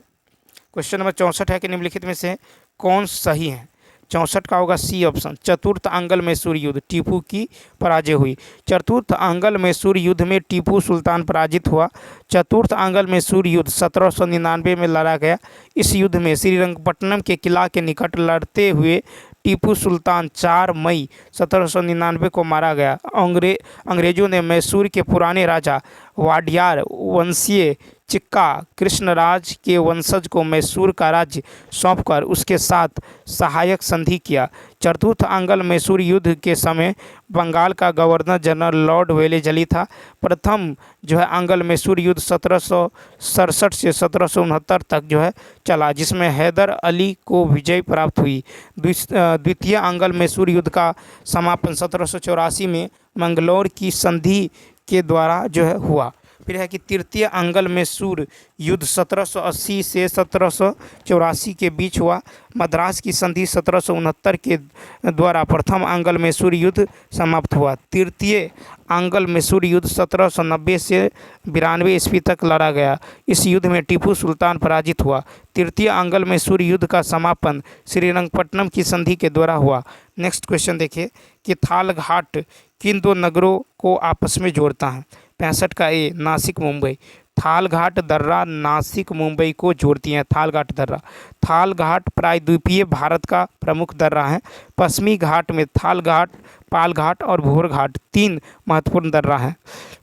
क्वेश्चन नंबर 64 है कि निम्नलिखित में से कौन सही है? 64 का होगा सी ऑप्शन। चतुर्थ आंग्ल मैसूर युद्ध, टीपू की पराजय हुई। चतुर्थ आंग्ल मैसूर युद्ध में टीपू सुल्तान पराजित हुआ। चतुर्थ आंग्ल मैसूर युद्ध 1799 में लड़ा गया। इस युद्ध में श्रीरंगपट्टनम के किला के निकट लड़ते हुए टीपू सुल्तान 4 मई 1799 को मारा गया। अंग्रेजों ने मैसूर के पुराने राजा वाडियार वंशीय चिक्का कृष्णराज के वंशज को मैसूर का राज्य सौंपकर उसके साथ सहायक संधि किया। चतुर्थ आंग्ल मैसूर युद्ध के समय बंगाल का गवर्नर जनरल लॉर्ड वेलेस्ली था। प्रथम जो है आंग्ल मैसूर युद्ध 1767 से 1769 तक जो है चला, जिसमें हैदर अली को विजय प्राप्त हुई। द्वितीय आंग्ल मैसूर युद्ध का समापन 1784 में मंगलौर की संधि के द्वारा जो है हुआ। फिर है कि तृतीय आंग्ल मैसूर युद्ध 1780 से 1784 के बीच हुआ। मद्रास की संधि 1769 के द्वारा प्रथम आंग्ल मैसूर युद्ध समाप्त हुआ। तृतीय आंग्ल मैसूर युद्ध 1790 से 92 ईस्वी तक लड़ा गया। इस युद्ध में टीपू सुल्तान पराजित हुआ। तृतीय आंग्ल मैसूर युद्ध का समापन श्रीरंगपट्टनम की संधि के द्वारा हुआ। नेक्स्ट क्वेश्चन देखिए कि थाल घाट किन दो नगरों को आपस में जोड़ता है? 65 का ए नासिक मुंबई। थाल घाट दर्रा नासिक मुंबई को जोड़ती हैं। थाल घाट दर्रा। थाल घाट प्रायद्वीपीय भारत का प्रमुख दर्रा है। पश्चिमी घाट में थाल घाट, पाल घाट और भोर घाट 3 महत्वपूर्ण दर्रा हैं।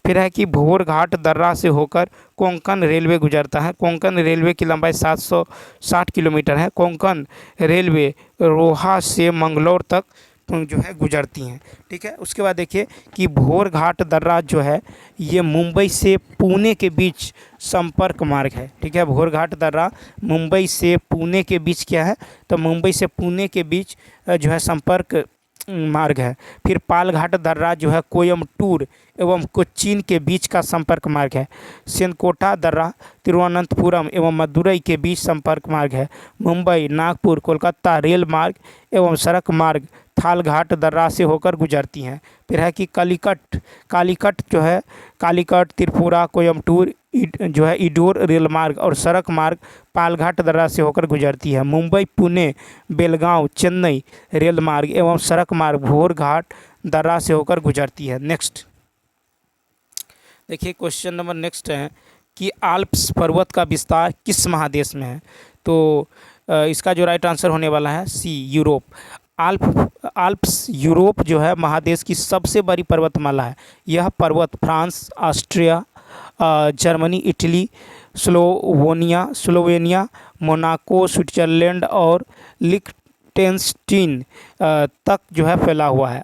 फिर है कि भोर घाट दर्रा से होकर कोंकण रेलवे गुजरता है। कोंकण रेलवे की लंबाई 760 किलोमीटर है। कोंकण रेलवे रोहा से मंगलौर तक जो है गुजरती हैं। ठीक है, उसके बाद देखिए कि भोर घाट दर्रा जो है ये मुंबई से पुणे के बीच संपर्क मार्ग है। ठीक है, भोर घाट दर्रा मुंबई से पुणे के बीच क्या है, तो मुंबई से पुणे के बीच जो है संपर्क मार्ग है। फिर पाल घाट दर्रा जो है कोयम्बटूर एवं कोच्चिन के बीच का संपर्क मार्ग है। सेनकोटा दर्रा तिरुवनंतपुरम एवं मदुरई के बीच संपर्क मार्ग है। मुंबई, नागपुर, कोलकाता रेल मार्ग एवं सड़क मार्ग थाल घाट दर्रा से होकर गुजरती हैं। फिर है कि कालीकट जो है कालीकट, त्रिपुरा, कोयम्बटूर जो है इंदौर रेल मार्ग और सड़क मार्ग पालघाट दर्रा से होकर गुजरती है। मुंबई, पुणे, बेलगांव, चेन्नई रेल मार्ग एवं सड़क मार्ग भोर घाट दर्रा से होकर गुजरती है। नेक्स्ट देखिए क्वेश्चन नंबर नेक्स्ट है कि आल्प्स पर्वत का विस्तार किस महादेश में है? तो इसका जो राइट आंसर होने वाला है सी, यूरोप। आल्प्स यूरोप जो है महादेश की सबसे बड़ी पर्वतमाला है। यह पर्वत France, Austria, Germany, Italy, Slovenia, Monaco, Switzerland और लिechtenstein तक जो है फैला हुआ है।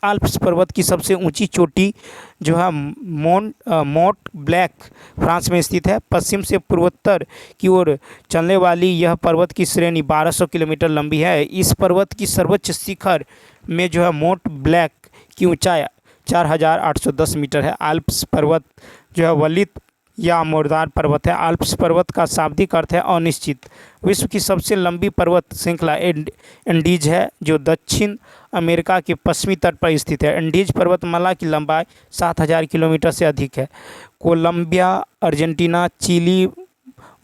आल्प्स पर्वत की सबसे ऊंची चोटी जो है मोंट ब्लैंक फ्रांस में स्थित है। पश्चिम से पूर्वोत्तर की ओर चलने वाली यह पर्वत की श्रेणी 1200 किलोमीटर लंबी है। इस पर्वत की सर्वोच्च शिखर में जो है मोंट ब्लैंक की ऊंचाई 4810 मीटर है। आल्प्स पर्वत जो है वलित या मुर्दार पर्वत है। आल्प्स पर्वत का शाब्दिक अर्थ है अनिश्चित। विश्व की सबसे लंबी पर्वत श्रृंखला एंडीज है जो दक्षिण अमेरिका के पश्चिमी तट पर स्थित है। एंडीज पर्वतमाला की लंबाई 7000 किलोमीटर से अधिक है। Colombia, Argentina, Chile,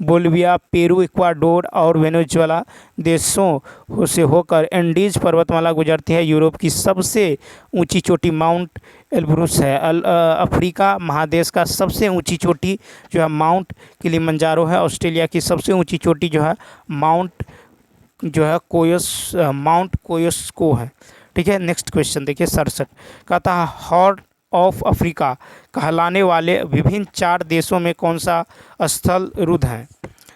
Bolivia, Peru, Ecuador और वेनेजुएला देशों से होकर एंडीज पर्वतमाला गुजरती है। यूरोप की सबसे ऊंची चोटी माउंट एल्ब्रुस है। अफ्रीका महादेश का सबसे ऊंची चोटी जो है माउंट किलिमंजारो है। ऑस्ट्रेलिया की सबसे ऊंची चोटी जो है माउंट कोयस्को है। ठीक है, नेक्स्ट क्वेश्चन देखिए 67 कहता है हॉर्न ऑफ अफ्रीका कहलाने वाले विभिन्न 4 देशों में कौन सा स्थल रुद्ध है?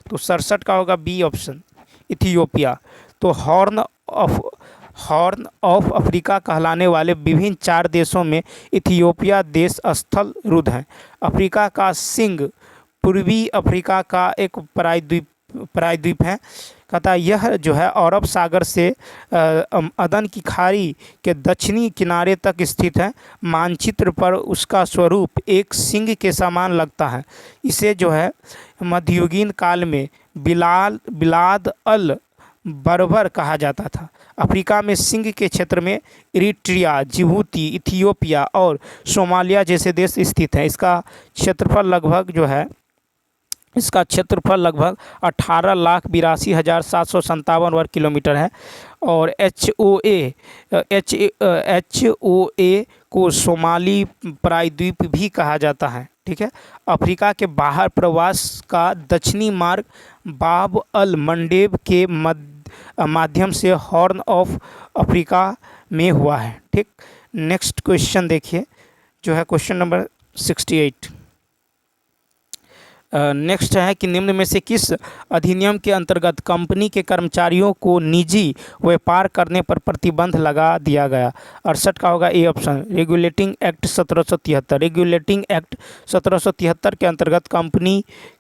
तो 67 का होगा बी ऑप्शन, इथियोपिया। तो हॉर्न ऑफ अफ्रीका कहलाने वाले विभिन्न 4 देशों में इथियोपिया देश स्थल रुद्ध है। अफ्रीका का सिंह पूर्वी अफ्रीका का एक प्रायद्वीप है। कहता यह जो है अरब सागर से अदन की खाड़ी के दक्षिणी किनारे तक स्थित है। मानचित्र पर उसका स्वरूप एक सिंह के समान लगता है। इसे जो है मध्ययुगीन काल में बिलाद अल बर्बर कहा जाता था। अफ्रीका में सिंह के क्षेत्र में इरिट्रिया, जिबूती, इथियोपिया और सोमालिया जैसे देश स्थित हैं। इसका क्षेत्रफल लगभग 18,82,757 वर्ग किलोमीटर है। और HOA को सोमाली प्रायद्वीप भी कहा जाता है। ठीक है, अफ्रीका के बाहर प्रवास का दक्षिणी मार्ग बाब अल मंडेब के माध्यम से हॉर्न ऑफ अफ्रीका में हुआ है। ठीक, नेक्स्ट क्वेश्चन देखिए जो है क्वेश्चन नंबर 68 नेक्स्ट है कि निम्न में से किस अधिनियम के अंतर्गत कंपनी के कर्मचारियों को निजी व्यापार करने पर प्रतिबंध लगा दिया गया। 68 का होगा A option, regulating act 1773। Regulating act 1773 के अंतर्गत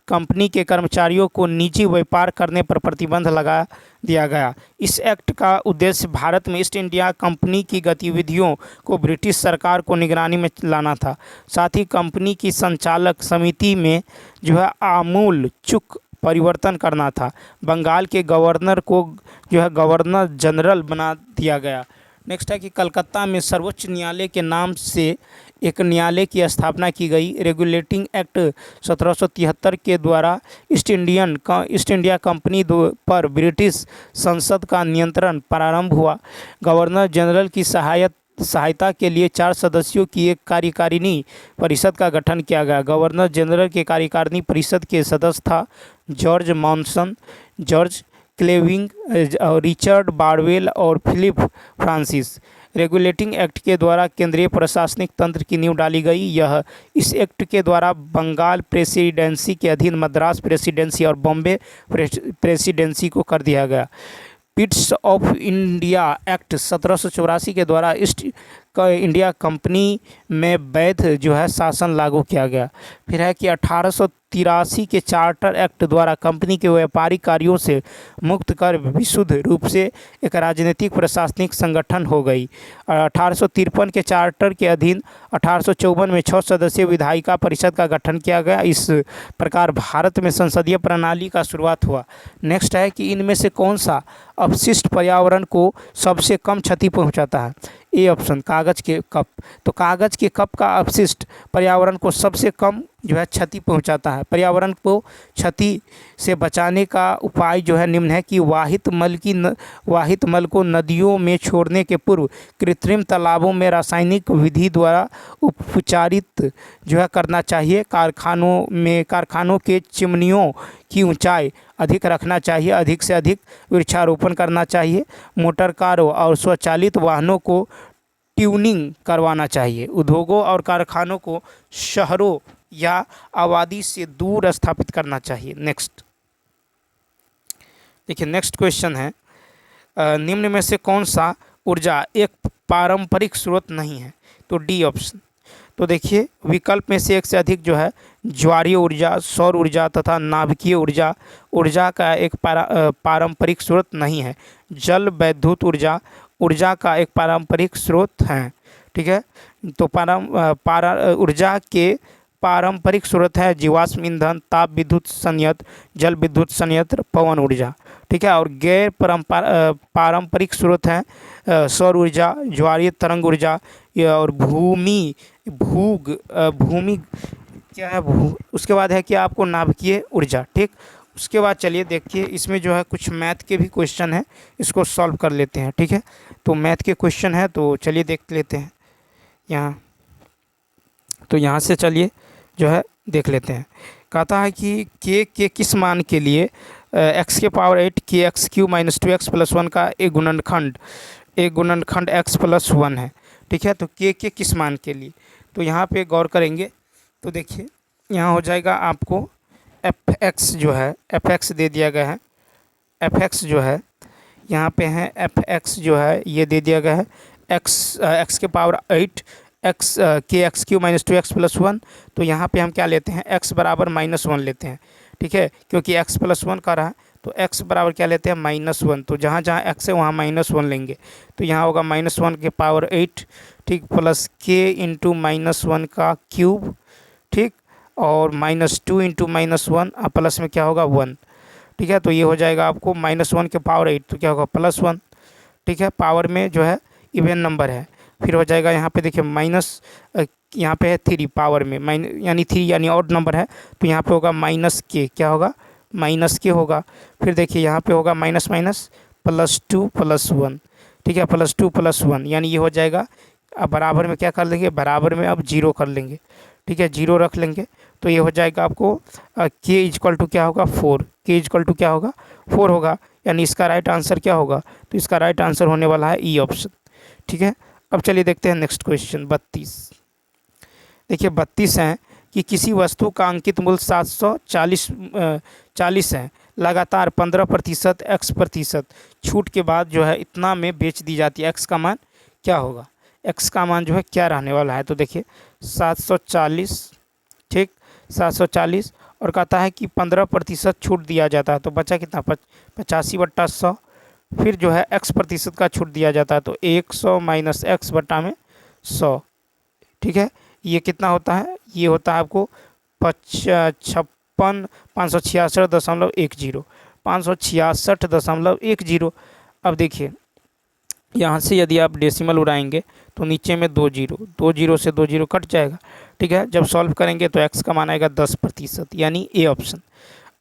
कंपनी के कर्मचारियों को निजी व्यापार करने पर प्रतिबंध लगा दिया गया। इस एक्ट का उद्देश्य भारत में ईस्ट इंडिया कंपनी की गतिविधियों को ब्रिटिश सरकार को निगरानी में लाना था। साथ ही कंपनी की संचालक समिति में जो है आमूल चूक परिवर्तन करना था। बंगाल के गवर्नर को जो है गवर्नर जनरल बना दिया गया। नेक्स्ट है कि कलकत्ता में सर्वोच्च न्यायालय के नाम से एक न्यायालय की स्थापना की गई। रेगुलेटिंग एक्ट 1773 के द्वारा ईस्ट इंडिया कंपनी पर ब्रिटिश संसद का नियंत्रण प्रारंभ हुआ। गवर्नर जनरल की सहायता के लिए 4 सदस्यों की एक कार्यकारिणी परिषद का गठन किया गया। गवर्नर जनरल के कार्यकारिणी परिषद के सदस्य था George Monson, George Clavering, Richard Barwell और फिलिप फ्रांसिस। रेगुलेटिंग एक्ट के द्वारा केंद्रीय प्रशासनिक तंत्र की नींव डाली गई। इस एक्ट के द्वारा बंगाल प्रेसिडेंसी के अधीन मद्रास प्रेसिडेंसी और बॉम्बे प्रेसिडेंसी को कर दिया गया। पिट्स ऑफ इंडिया एक्ट 1784 के द्वारा ईस्ट इंडिया कंपनी में वैध जो है शासन लागू किया गया। फिर है कि 1883 के चार्टर एक्ट द्वारा कंपनी के व्यापारिक कार्यों से मुक्त कर विशुद्ध रूप से एक राजनीतिक प्रशासनिक संगठन हो गई। 1853 के चार्टर के अधीन 1854 में 6 सदस्यीय विधायिका परिषद का गठन किया गया। इस प्रकार भारत में संसदीय प्रणाली का शुरुआत हुआ। नेक्स्ट है कि इनमें से कौन सा अपशिष्ट पर्यावरण को सबसे कम क्षति पहुंचाता है। ए ऑप्शन, कागज़ के कप। तो कागज़ के कप का अपशिष्ट पर्यावरण को सबसे कम जो है क्षति पहुंचाता है। पर्यावरण को क्षति से बचाने का उपाय जो है निम्न है कि वाहित मल को नदियों में छोड़ने के पूर्व कृत्रिम तालाबों में रासायनिक विधि द्वारा उपचारित जो है करना चाहिए। कारखानों के चिमनियों की ऊंचाई अधिक रखना चाहिए। अधिक से अधिक वृक्षारोपण करना चाहिए। मोटर कारों और स्वचालित वाहनों को ट्यूनिंग करवाना चाहिए। उद्योगों और कारखानों को शहरों या आबादी से दूर स्थापित करना चाहिए। नेक्स्ट देखिए, नेक्स्ट क्वेश्चन है निम्न में से कौन सा ऊर्जा एक पारंपरिक स्रोत नहीं है। तो डी ऑप्शन। तो देखिए, विकल्प में से एक से अधिक जो है ज्वारीय ऊर्जा, सौर ऊर्जा तथा नाभिकीय ऊर्जा का एक पारंपरिक स्रोत नहीं है। जल वैद्युत ऊर्जा का एक पारंपरिक स्रोत है। ठीक है, तो ऊर्जा के पारंपरिक स्रोत है जीवाश्म ईंधन, ताप विद्युत संयंत्र, जल विद्युत संयंत्र, पवन ऊर्जा। ठीक है, और गैर पारंपरिक स्रोत हैं सौर ऊर्जा, ज्वारीय तरंग ऊर्जा और भूमि क्या है उसके बाद है कि आपको नाभिकीय ऊर्जा। ठीक, उसके बाद चलिए देखिए, इसमें जो है कुछ मैथ के भी क्वेश्चन हैं, इसको सॉल्व कर लेते हैं। ठीक है, तो मैथ के क्वेश्चन है, तो चलिए देख लेते हैं यहाँ। तो यहाँ से चलिए जो है देख लेते हैं। कहता है कि के किस मान के लिए x के पावर 8 के x Q minus 2x plus 1 का एक गुणनखंड x प्लस 1 है। ठीक है, तो के किस मान के लिए, तो यहाँ पे गौर करेंगे तो देखिए यहाँ हो जाएगा आपको fx जो है fx दे दिया गया है। fx जो है यहाँ पे है fx जो है ये दे दिया गया है x के पावर 8 के x Q minus 2x plus 1। तो यहाँ पे हम क्या लेते हैं, x बराबर -1 लेते हैं। ठीक है, क्योंकि x प्लस 1 का रहा, तो x बराबर क्या लेते हैं -1। तो जहाँ जहाँ x है वहाँ -1 लेंगे। तो यहाँ होगा -1 के पावर 8, ठीक, प्लस k इंटू -1 का क्यूब, ठीक, और -2 इंटू -1 प्लस में क्या होगा 1। ठीक है, तो ये हो जाएगा आपको -1 के पावर 8, तो क्या होगा +1। ठीक है, पावर में जो है इवन नंबर है। फिर हो जाएगा यहाँ पे देखिए माइनस, यहाँ पे है 3 पावर में यानी 3 यानी ऑड नंबर है, तो यहाँ पे होगा -k, क्या होगा -k होगा। फिर देखिए यहाँ पे होगा माइनस +2 + 1। ठीक है, +2 + 1 यानी ये हो जाएगा। अब बराबर में क्या कर लेंगे, बराबर में अब 0 कर लेंगे। ठीक है, 0 रख लेंगे, तो ये हो जाएगा आपको k इक्वल टू क्या होगा 4, k इक्वल टू क्या होगा 4 होगा, यानी इसका राइट आंसर क्या होगा, तो इसका राइट आंसर होने वाला है ई ऑप्शन। ठीक है, अब चलिए देखते हैं नेक्स्ट क्वेश्चन 32। देखिए 32 है कि किसी वस्तु का अंकित मूल्य 740 है, लगातार 15% x% छूट के बाद जो है इतना में बेच दी जाती है, x का मान क्या होगा, x का मान जो है क्या रहने वाला है। तो देखिए 740, ठीक 740, और कहता है कि 15% छूट दिया जाता है, तो बचा कितना 85/100, फिर जो है x% का छूट दिया जाता है, तो 100 माइनस x बटा में 100, ठीक है। ये कितना होता है, ये होता है आपको 566.10 566.10। अब देखिए यहाँ से यदि आप डेसिमल उड़ाएंगे तो नीचे में 2 जीरो से 2 जीरो कट जाएगा, ठीक है। जब सॉल्व करेंगे तो x का मान आएगा 10%, यानी ए ऑप्शन।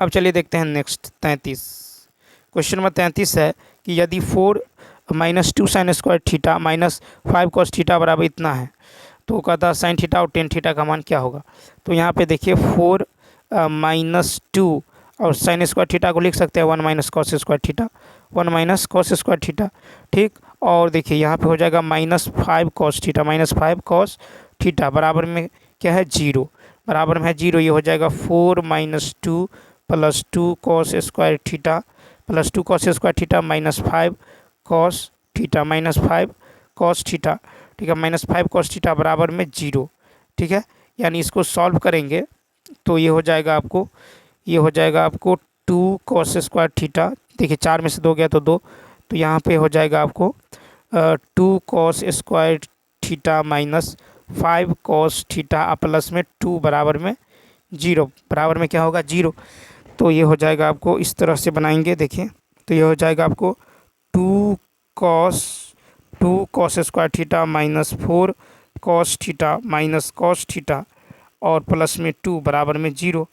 अब चलिए देखते हैं नेक्स्ट 33। क्वेश्चन नंबर 33 है कि यदि 4 minus 2 sine square theta minus 5 cos theta बराबर इतना है, तो कहता है साइन थीटा और टेन थीटा का मान क्या होगा। तो यहाँ पे देखिए 4 माइनस 2 और साइन स्क्वायर थीटा को लिख सकते हैं 1 minus cos square theta, 1 minus cos square theta, ठीक। और देखिए यहाँ पे हो जाएगा -5 कॉस थीटा, -5 कॉस थीटा बराबर में क्या है 0, बराबर में है 0। ये हो जाएगा 4 minus 2 plus 2 cos square theta plus 2 cos square theta -5 cos theta -5 cos theta, ठीक है, -5 कॉस थीटा बराबर में 0, ठीक है। यानी इसको सॉल्व करेंगे तो ये हो जाएगा आपको 2 कॉस स्क्वायर थीटा, देखिए 4 में से 2 गया तो 2, तो यहाँ पे हो जाएगा आपको 2 cos square theta minus 5 cos theta plus में 2 बराबर में 0, बराबर में क्या होगा 0। तो ये हो जाएगा आपको इस तरह से बनाएंगे, देखिए तो ये हो जाएगा आपको 2 cos square theta minus 4 cos theta minus cos theta और प्लस में 2 बराबर में 0,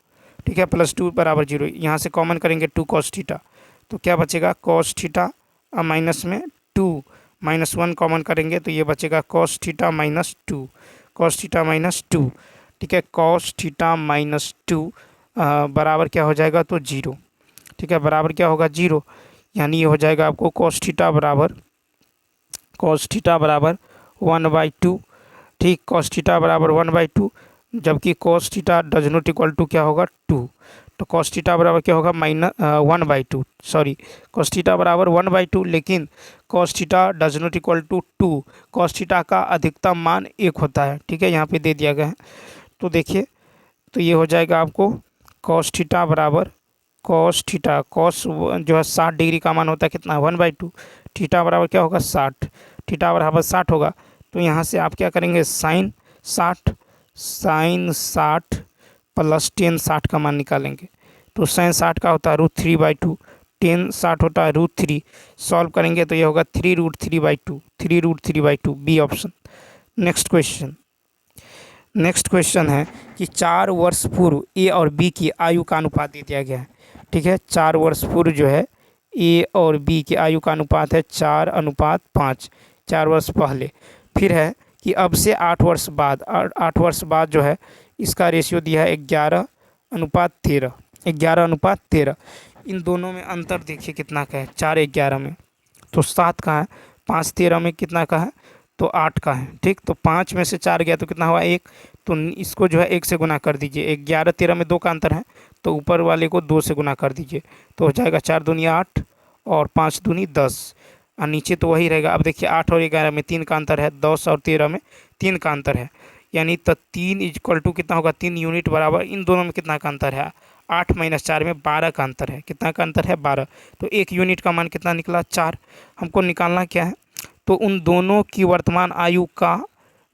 ठीक है, +2 बराबर 0। यहाँ से कॉमन करेंगे 2 कॉस थीटा, तो क्या बचेगा कॉस थीटा माइनस में 2 -1 कॉमन करेंगे तो ये बचेगा cos theta minus 2, cos theta minus 2, ठीक है, कॉस थीटा माइनस 2 बराबर क्या हो जाएगा तो 0, ठीक है, बराबर क्या होगा 0। यानी ये हो जाएगा आपको कॉस थीटा बराबर 1/2, ठीक, कॉस थीटा बराबर 1/2, जबकि cos theta does not equal to क्या होगा 2, तो कॉस थीटा बराबर क्या होगा 1/2, सॉरी कॉस थीटा बराबर 1/2, लेकिन cos theta does not equal to 2, cos theta का अधिकतम मान 1 होता है, ठीक है, यहाँ पे दे दिया गया है। तो देखिए तो ये हो जाएगा आपको कॉस थीटा बराबर कॉस जो है 60 डिग्री का मान होता है कितना 1/2, थीटा बराबर क्या होगा 60, थीटा बराबर 60 होगा। तो यहाँ से आप क्या करेंगे साइन 60 प्लस टेन 60 का मान निकालेंगे, तो साइन 60 का होता है √3/2, टेन 60 होता है √3, सॉल्व करेंगे तो ये होगा 3√3/2, बी ऑप्शन। नेक्स्ट क्वेश्चन है कि 4 वर्ष पूर्व ए और बी की आयु का अनुपात दे दिया गया है, ठीक है। 4 वर्ष पूर्व जो है ए और बी की आयु का अनुपात है 4:5, 4 वर्ष पहले। फिर है कि अब से 8 वर्ष बाद, 8 वर्ष बाद जो है इसका रेशियो दिया है 11:13, 11:13। इन दोनों में अंतर देखिए कितना का है, 4:11 में तो 7 का है, 5:13 में कितना का है तो 8 का है, ठीक। तो 5 में से 4 गया तो कितना हुआ 1, तो इसको जो है 1 से गुना कर दीजिए, 11:13 में 2 का अंतर है तो ऊपर वाले को 2 से गुना कर दीजिए, तो हो जाएगा 4 दूनी 8 और 5 दूनी 10, और नीचे तो वही रहेगा। अब देखिए 8 और 11 में 3 का अंतर है, 10 और 13 में 3 का अंतर है, यानी तो 3 इक्वल टू कितना होगा 3 यूनिट बराबर इन दोनों में कितना का अंतर है 8 - 4 में 12 का अंतर है, कितना का अंतर है 12, तो 1 यूनिट का मान कितना निकला 4। हमको निकालना क्या है तो उन दोनों की वर्तमान आयु का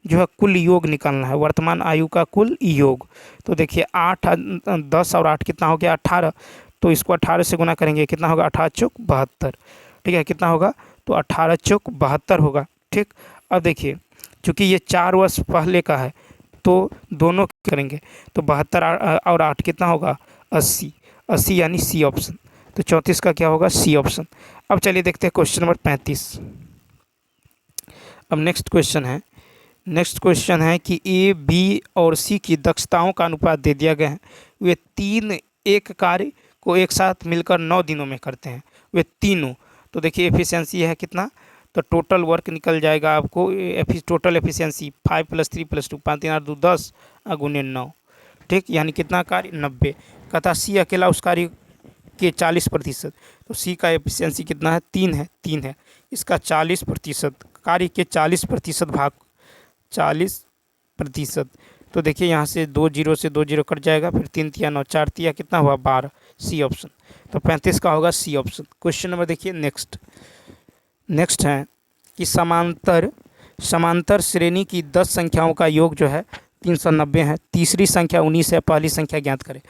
जो है कुल योग निकालना है, वर्तमान आयु का कुल योग। तो देखिए 8 10 और 8 कितना हो गया 18, तो इसको 18 से गुना करेंगे कितना होगा 18 चौक 72, ठीक है, कितना होगा तो 18 चौक 72 होगा, ठीक। अब देखिए चूँकि ये 4 वर्ष पहले का है तो दोनों करेंगे तो 72 और 8 कितना होगा 80, 80 यानी सी ऑप्शन। तो 34 का क्या होगा सी ऑप्शन। अब चलिए देखते हैं क्वेश्चन नंबर 35। अब नेक्स्ट क्वेश्चन है कि ए बी और सी की दक्षताओं का अनुपात दे दिया गया है। वे तीन एक कार्य को एक साथ मिलकर 9 दिनों में करते हैं, वे तीनों। तो देखिए एफिशिएंसी है कितना, तो टोटल वर्क निकल जाएगा आपको टोटल एफिशिएंसी 5 + 3 + 2 5 3 8 2 10 × 9, ठीक, यानी कितना कार्य 90। कहता सी अकेला उस कार्य के 40%, तो सी का एफिशिएंसी कितना है 3 है। इसका 40% कार्य के 40% भाग 40%, तो देखिए यहाँ से 2 जीरो से 2 जीरो कट जाएगा, फिर 3 तिया 9, 4 तिया कितना हुआ 12, सी ऑप्शन। तो 35 का होगा सी ऑप्शन। क्वेश्चन नंबर देखिए नेक्स्ट है कि समांतर श्रेणी की 10 संख्याओं का योग जो है 390 है। तीसरी संख्या 19 है, पहली संख्या ज्ञात करें।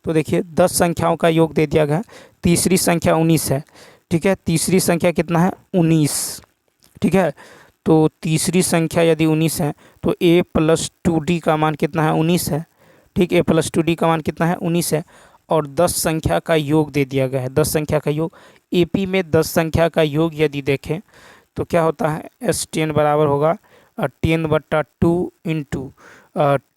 तो देखिए 10 संख्याओं का योग दे दिया गया, तीसरी संख्या 19 है। ठीक है, तीसरी संख्या कितना है 19। ठीक है, तो तीसरी संख्या यदि 19 है तो a + 2d का मान कितना है 19 है। ठीक, a + 2d का मान कितना है 19 है, और 10 संख्या का योग दे दिया गया है। 10 संख्या का योग, AP में 10 संख्या का योग यदि देखें तो क्या होता है, S10 बराबर होगा 10/2 into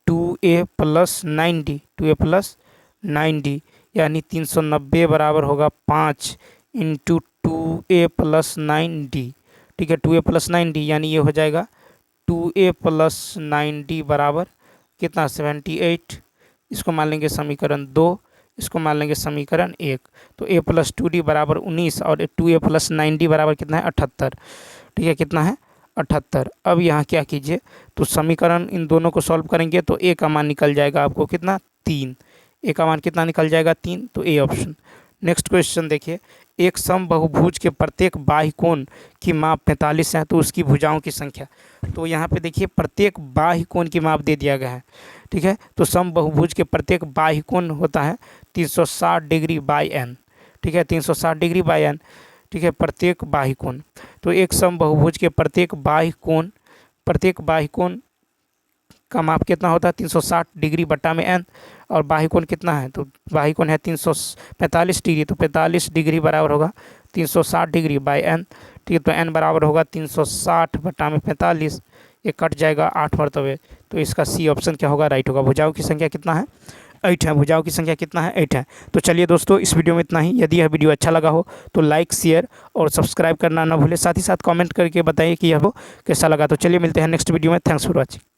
2a + 9d, 2a + 9d, यानी 390 बराबर होगा 5 इंटू 2a + 9d। ठीक है, 2a + 9d, यानी ये हो जाएगा 2a + 9d बराबर कितना 78। इसको मान लेंगे समीकरण 2, इसको मान लेंगे समीकरण 1। तो a + 2d बराबर 19 और 2a + 9d बराबर कितना है 78। ठीक है, कितना है 78। अब यहाँ क्या कीजिए, तो समीकरण इन दोनों को सॉल्व करेंगे तो a का मान निकल जाएगा आपको कितना 3। a का मान कितना निकल जाएगा 3, तो a ऑप्शन। नेक्स्ट क्वेश्चन देखिए, एक समबाहुभुज के प्रत्येक बाह्य कोण की माप 45 है, तो उसकी भुजाओं की संख्या। तो यहाँ पे देखिए प्रत्येक बाह्य कोण की माप दे दिया गया है। ठीक है, तो समबाहुभुज के प्रत्येक बाह्य कोण होता है 360 डिग्री बाई n। ठीक है, 360 डिग्री बाई n। ठीक है, प्रत्येक बाह्य कोण, तो एक समबाहुभुज के प्रत्येक बाह्य कोण का माप कितना होता है 360 डिग्री बटा में n, और बाह्य कोण कितना है, तो बाह्य कोण है 345 डिग्री, तो 45 डिग्री बराबर होगा 360 डिग्री बाई n। ठीक है, तो n बराबर होगा 360 बटा में 45, ये कट जाएगा 8 मरतबे, तो इसका सी ऑप्शन क्या होगा, राइट होगा। भुजाओं की संख्या कितना है 8 है, भुजाओं की संख्या कितना है 8 है। तो चलिए दोस्तों, इस वीडियो में इतना ही। यदि यह वीडियो अच्छा लगा हो तो लाइक, शेयर और सब्सक्राइब करना ना भूलें। साथ ही साथ कमेंट करके बताइए कि यह कैसा लगा। तो चलिए मिलते हैं नेक्स्ट वीडियो में। Thanks for watching.